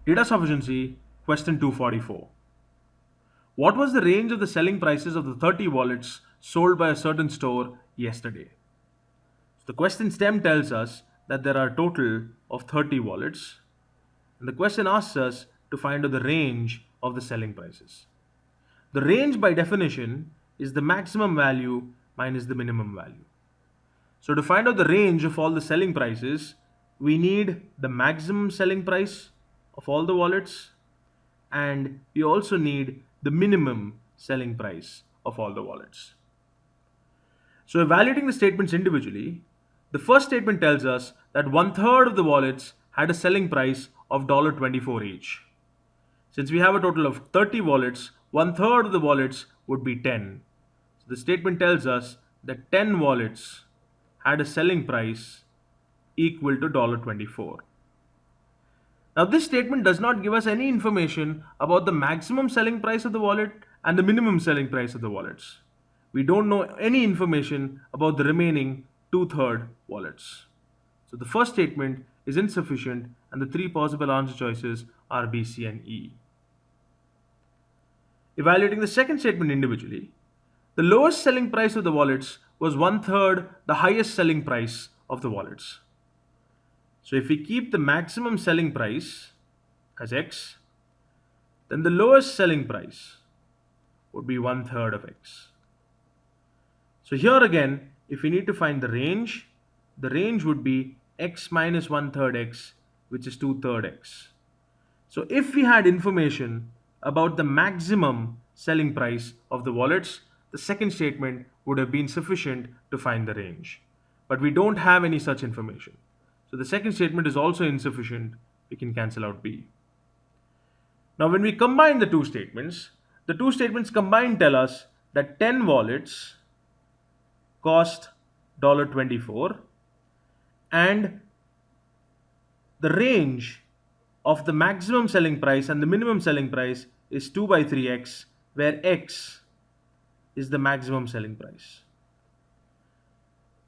Data sufficiency, question 244. What was the range of the selling prices of the 30 wallets sold by a certain store yesterday? So the question stem tells us that there are a total of 30 wallets, and the question asks us to find out the range of the selling prices. The range, by definition, is the maximum value minus the minimum value. So to find out the range of all the selling prices, we need the maximum selling price of all the wallets, and we also need the minimum selling price of all the wallets. So evaluating the statements individually, the first statement tells us that one third of the wallets had a selling price of $24 each. Since we have a total of 30 wallets, one third of the wallets would be 10. So the statement tells us that 10 wallets had a selling price equal to $24. Now, this statement does not give us any information about the maximum selling price of the wallet and the minimum selling price of the wallets. We don't know any information about the remaining two-third wallets. So the first statement is insufficient, and the three possible answer choices are B, C, and E. Evaluating the second statement individually, the lowest selling price of the wallets was one third the highest selling price of the wallets. So if we keep the maximum selling price as X, then the lowest selling price would be one third of X. So here again, if we need to find the range would be X minus one third X, which is two third X. So if we had information about the maximum selling price of the wallets, the second statement would have been sufficient to find the range. But we don't have any such information. So the second statement is also insufficient. We can cancel out B. Now when we combine the two statements combined tell us that 10 wallets cost $24, and the range of the maximum selling price and the minimum selling price is 2 by 3x, where x is the maximum selling price.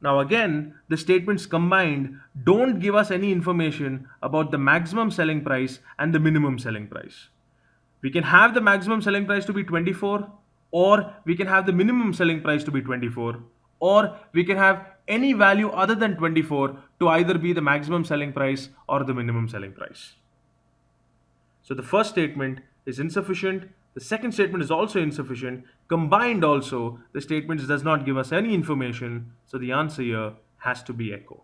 Now again, the statements combined don't give us any information about the maximum selling price and the minimum selling price. We can have the maximum selling price to be 24, or we can have the minimum selling price to be 24, or we can have any value other than 24 to either be the maximum selling price or the minimum selling price. So the first statement is insufficient. The second statement is also insufficient. Combined also, the statement does not give us any information. So the answer here has to be echo.